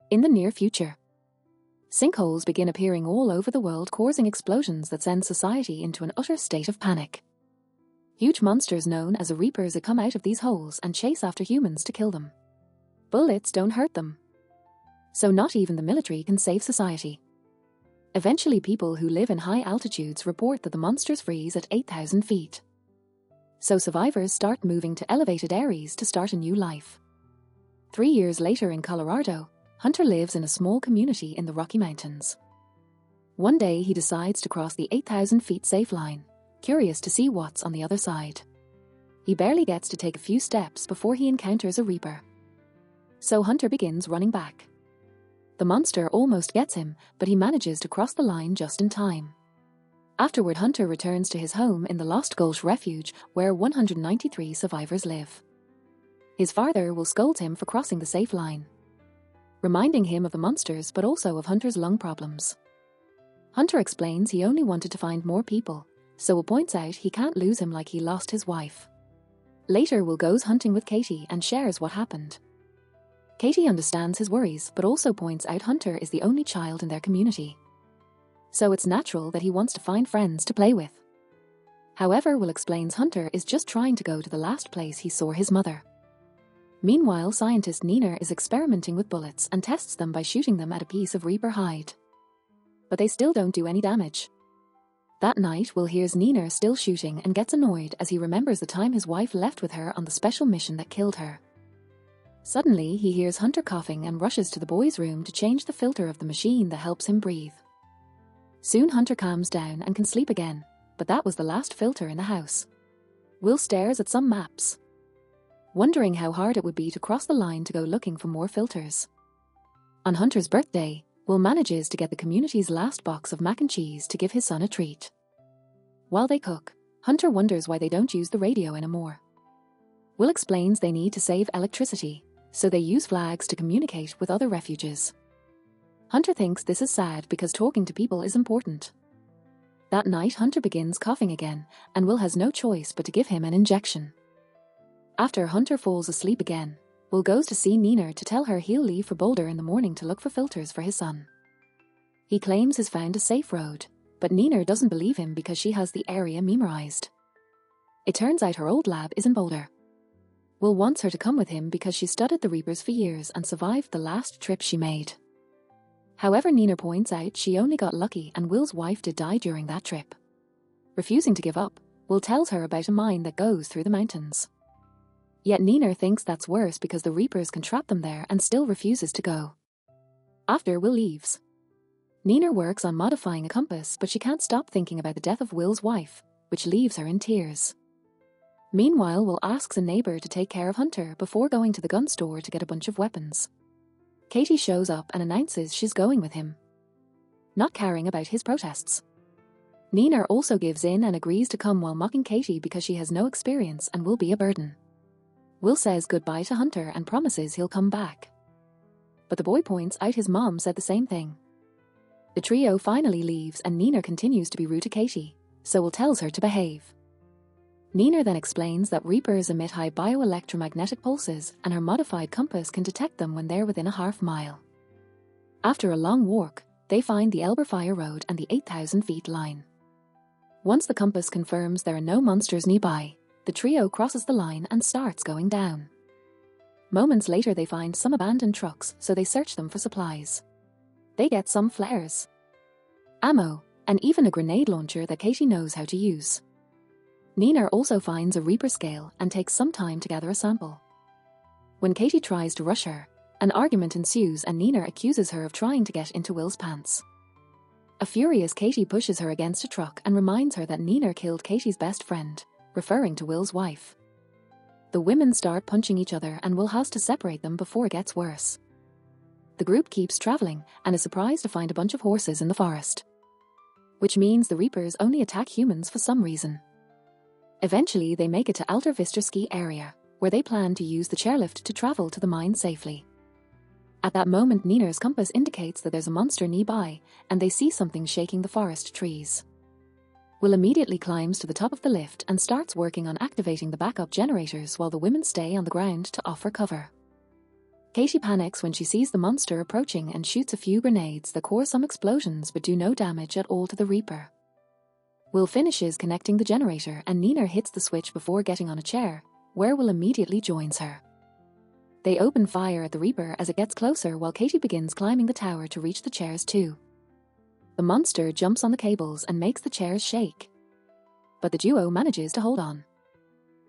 In the near future, sinkholes begin appearing all over the world, causing explosions that send society into an utter state of panic. Huge monsters known as reapers come out of these holes and chase after humans to kill them. Bullets don't hurt them, so not even the military can save society. Eventually, people who live in high altitudes report that the monsters freeze at 8,000 feet. So survivors start moving to elevated areas to start a new life. 3 years later in Colorado, Hunter lives in a small community in the Rocky Mountains. One day he decides to cross the 8,000 feet safe line, curious to see what's on the other side. He barely gets to take a few steps before he encounters a reaper. So Hunter begins running back. The monster almost gets him, but he manages to cross the line just in time. Afterward, Hunter returns to his home in the Lost Gulch Refuge, where 193 survivors live. His father will scold him for crossing the safe line, reminding him of the monsters but also of Hunter's lung problems. Hunter explains he only wanted to find more people, so Will points out he can't lose him like he lost his wife. Later, Will goes hunting with Katie and shares what happened. Katie understands his worries but also points out Hunter is the only child in their community, so it's natural that he wants to find friends to play with. However, Will explains Hunter is just trying to go to the last place he saw his mother. Meanwhile, scientist Nina is experimenting with bullets and tests them by shooting them at a piece of reaper hide. But they still don't do any damage. That night, Will hears Nina still shooting and gets annoyed as he remembers the time his wife left with her on the special mission that killed her. Suddenly, he hears Hunter coughing and rushes to the boy's room to change the filter of the machine that helps him breathe. Soon Hunter calms down and can sleep again, but that was the last filter in the house. Will stares at some maps, wondering how hard it would be to cross the line to go looking for more filters. On Hunter's birthday, Will manages to get the community's last box of mac and cheese to give his son a treat. While they cook, Hunter wonders why they don't use the radio anymore. Will explains they need to save electricity, so they use flags to communicate with other refuges. Hunter thinks this is sad because talking to people is important. That night, Hunter begins coughing again, and Will has no choice but to give him an injection. After Hunter falls asleep again, Will goes to see Nina to tell her he'll leave for Boulder in the morning to look for filters for his son. He claims he's found a safe road, but Nina doesn't believe him because she has the area memorized. It turns out her old lab is in Boulder. Will wants her to come with him because she studied the Reapers for years and survived the last trip she made. However, Nina points out she only got lucky and Will's wife did die during that trip. Refusing to give up, Will tells her about a mine that goes through the mountains. Yet Nina thinks that's worse because the Reapers can trap them there and still refuses to go. After Will leaves, Nina works on modifying a compass, but she can't stop thinking about the death of Will's wife, which leaves her in tears. Meanwhile, Will asks a neighbor to take care of Hunter before going to the gun store to get a bunch of weapons. Katie shows up and announces she's going with him, not caring about his protests. Nina also gives in and agrees to come while mocking Katie because she has no experience and will be a burden. Will says goodbye to Hunter and promises he'll come back, but the boy points out his mom said the same thing. The trio finally leaves and Nina continues to be rude to Katie, so Will tells her to behave. Nina then explains that Reapers emit high bioelectromagnetic pulses and her modified compass can detect them when they're within a half mile. After a long walk, they find the Elberfire Road and the 8,000 feet line. Once the compass confirms there are no monsters nearby, the trio crosses the line and starts going down. Moments later, they find some abandoned trucks, so they search them for supplies. They get some flares, ammo, and even a grenade launcher that Katie knows how to use. Nina also finds a Reaper scale and takes some time to gather a sample. When Katie tries to rush her, an argument ensues and Nina accuses her of trying to get into Will's pants. A furious Katie pushes her against a truck and reminds her that Nina killed Katie's best friend, referring to Will's wife. The women start punching each other and Will has to separate them before it gets worse. The group keeps traveling and is surprised to find a bunch of horses in the forest, which means the Reapers only attack humans for some reason. Eventually, they make it to Alta Vista ski area, where they plan to use the chairlift to travel to the mine safely. At that moment, Nina's compass indicates that there's a monster nearby, and they see something shaking the forest trees. Will immediately climbs to the top of the lift and starts working on activating the backup generators while the women stay on the ground to offer cover. Katie panics when she sees the monster approaching and shoots a few grenades that cause some explosions but do no damage at all to the Reaper. Will finishes connecting the generator and Nina hits the switch before getting on a chair, where Will immediately joins her. They open fire at the Reaper as it gets closer while Katie begins climbing the tower to reach the chairs too. The monster jumps on the cables and makes the chairs shake. But the duo manages to hold on.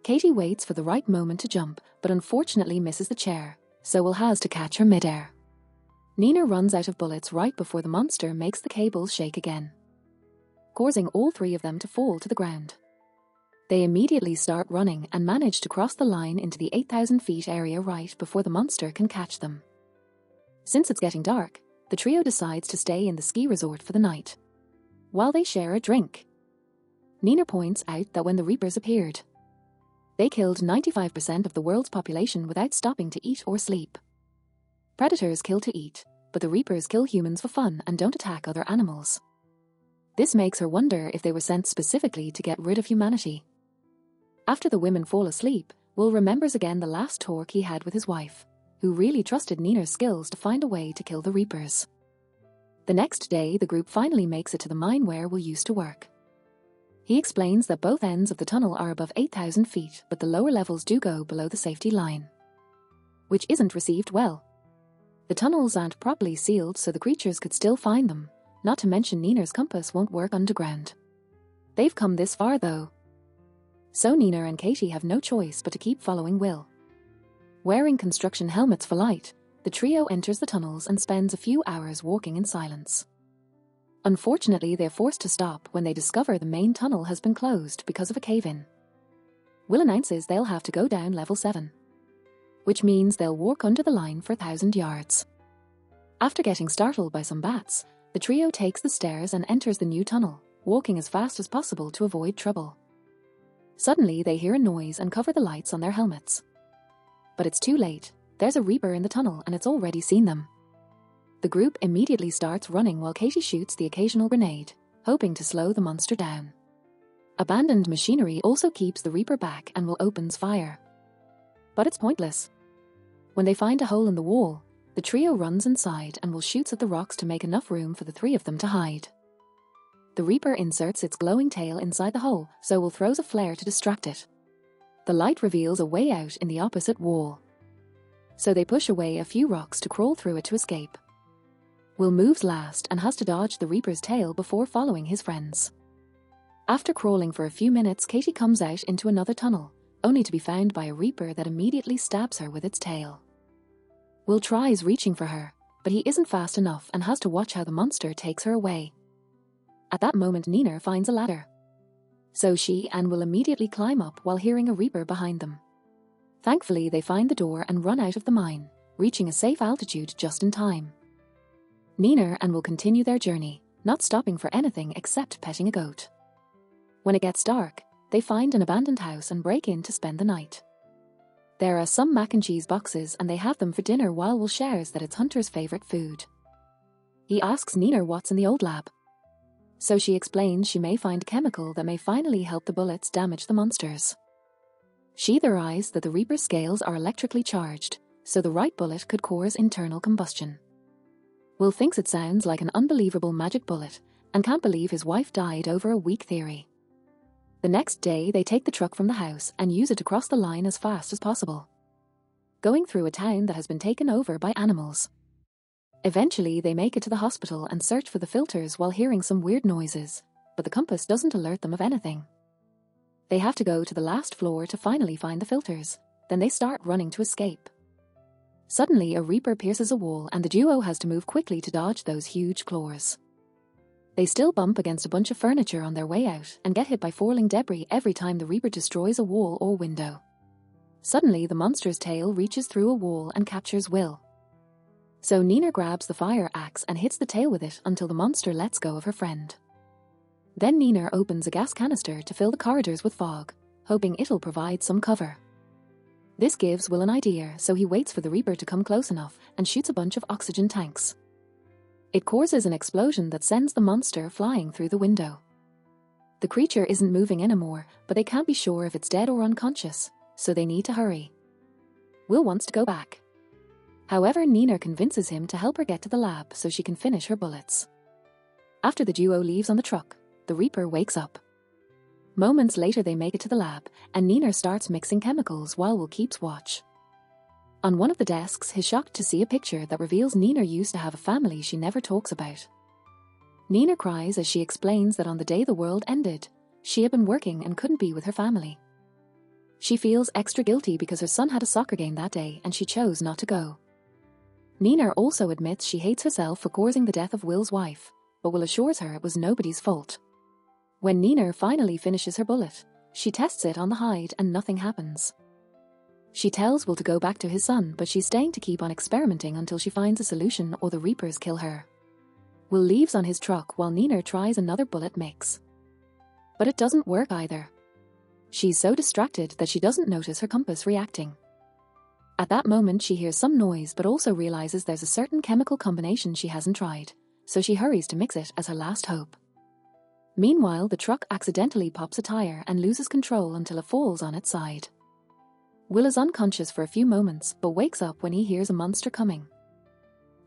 Katie waits for the right moment to jump, but unfortunately misses the chair, so Will has to catch her midair. Nina runs out of bullets right before the monster makes the cables shake again, causing all three of them to fall to the ground. They immediately start running and manage to cross the line into the 8,000 feet area right before the monster can catch them. Since it's getting dark, the trio decides to stay in the ski resort for the night, while they share a drink. Nina points out that when the Reapers appeared, they killed 95% of the world's population without stopping to eat or sleep. Predators kill to eat, but the Reapers kill humans for fun and don't attack other animals. This makes her wonder if they were sent specifically to get rid of humanity. After the women fall asleep, Will remembers again the last talk he had with his wife, who really trusted Nina's skills to find a way to kill the Reapers. The next day, the group finally makes it to the mine where Will used to work. He explains that both ends of the tunnel are above 8,000 feet, but the lower levels do go below the safety line, which isn't received well. The tunnels aren't properly sealed so the creatures could still find them, not to mention Nina's compass won't work underground. They've come this far though, so Nina and Katie have no choice but to keep following Will. Wearing construction helmets for light, the trio enters the tunnels and spends a few hours walking in silence. Unfortunately, they're forced to stop when they discover the main tunnel has been closed because of a cave-in. Will announces they'll have to go down level 7, which means they'll walk under the line for 1,000 yards. After getting startled by some bats, the trio takes the stairs and enters the new tunnel, walking as fast as possible to avoid trouble. Suddenly, they hear a noise and cover the lights on their helmets. But it's too late. There's a Reaper in the tunnel and it's already seen them. The group immediately starts running while Katie shoots the occasional grenade, hoping to slow the monster down. Abandoned machinery also keeps the Reaper back and Will opens fire. But it's pointless. When they find a hole in the wall, the trio runs inside and Will shoots at the rocks to make enough room for the three of them to hide. The Reaper inserts its glowing tail inside the hole, so Will throws a flare to distract it. The light reveals a way out in the opposite wall, so they push away a few rocks to crawl through it to escape. Will moves last and has to dodge the Reaper's tail before following his friends. After crawling for a few minutes, Katie comes out into another tunnel, only to be found by a Reaper that immediately stabs her with its tail. Will tries reaching for her, but he isn't fast enough and has to watch how the monster takes her away. At that moment, Nina finds a ladder, so she and Will immediately climb up while hearing a Reaper behind them. Thankfully, they find the door and run out of the mine, reaching a safe altitude just in time. Nina and Will continue their journey, not stopping for anything except petting a goat. When it gets dark, they find an abandoned house and break in to spend the night. There are some mac and cheese boxes and they have them for dinner while Will shares that it's Hunter's favorite food. He asks Nina what's in the old lab, so she explains she may find a chemical that may finally help the bullets damage the monsters. She theorizes that the Reaper's scales are electrically charged, so the right bullet could cause internal combustion. Will thinks it sounds like an unbelievable magic bullet and can't believe his wife died over a weak theory. The next day, they take the truck from the house and use it to cross the line as fast as possible, going through a town that has been taken over by animals. Eventually, they make it to the hospital and search for the filters while hearing some weird noises, but the compass doesn't alert them of anything. They have to go to the last floor to finally find the filters, then they start running to escape. Suddenly, a Reaper pierces a wall and the duo has to move quickly to dodge those huge claws. They still bump against a bunch of furniture on their way out and get hit by falling debris every time the Reaper destroys a wall or window. Suddenly, the monster's tail reaches through a wall and captures Will. So Nina grabs the fire axe and hits the tail with it until the monster lets go of her friend. Then Nina opens a gas canister to fill the corridors with fog, hoping it'll provide some cover. This gives Will an idea, so he waits for the Reaper to come close enough and shoots a bunch of oxygen tanks. It causes an explosion that sends the monster flying through the window. The creature isn't moving anymore, but they can't be sure if it's dead or unconscious, so they need to hurry. Will wants to go back, However, Nina convinces him to help her get to the lab so she can finish her bullets. After the duo leaves on the truck, the Reaper wakes up. Moments later they make it to the lab, and Nina starts mixing chemicals while Will keeps watch. On one of the desks, he's shocked to see a picture that reveals Nina used to have a family she never talks about. Nina cries as she explains that on the day the world ended, she had been working and couldn't be with her family. She feels extra guilty because her son had a soccer game that day and she chose not to go. Nina also admits she hates herself for causing the death of Will's wife, but Will assures her it was nobody's fault. When Nina finally finishes her bullet, she tests it on the hide and nothing happens. She tells Will to go back to his son, but she's staying to keep on experimenting until she finds a solution or the Reapers kill her. Will leaves on his truck while Nina tries another bullet mix. But it doesn't work either. She's so distracted that she doesn't notice her compass reacting. At that moment she hears some noise but also realizes there's a certain chemical combination she hasn't tried, so she hurries to mix it as her last hope. Meanwhile, the truck accidentally pops a tire and loses control until it falls on its side. Will is unconscious for a few moments but wakes up when he hears a monster coming.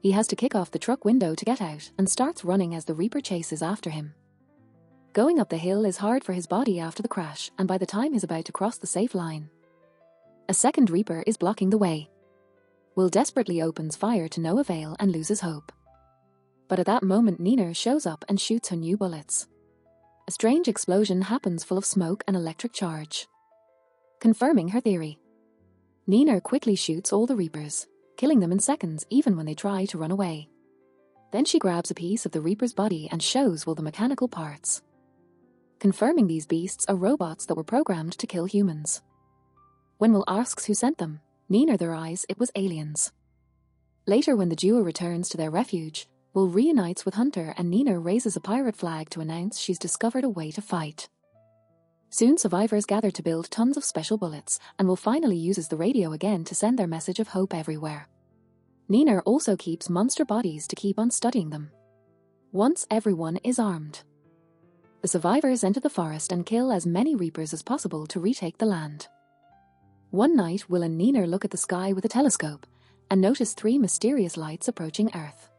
He has to kick off the truck window to get out and starts running as the Reaper chases after him. Going up the hill is hard for his body after the crash, and by the time he's about to cross the safe line, a second Reaper is blocking the way. Will desperately opens fire to no avail and loses hope. But at that moment Nina shows up and shoots her new bullets. A strange explosion happens full of smoke and electric charge, confirming her theory. Nina quickly shoots all the Reapers, killing them in seconds even when they try to run away. Then she grabs a piece of the Reaper's body and shows Will the mechanical parts, confirming these beasts are robots that were programmed to kill humans. When Will asks who sent them, Nina theorizes it was aliens. Later, when the duo returns to their refuge, Will reunites with Hunter and Nina raises a pirate flag to announce she's discovered a way to fight. Soon survivors gather to build tons of special bullets, and Will finally uses the radio again to send their message of hope everywhere. Nina also keeps monster bodies to keep on studying them. Once everyone is armed, the survivors enter the forest and kill as many Reapers as possible to retake the land. One night, Will and Nina look at the sky with a telescope and notice 3 mysterious lights approaching Earth.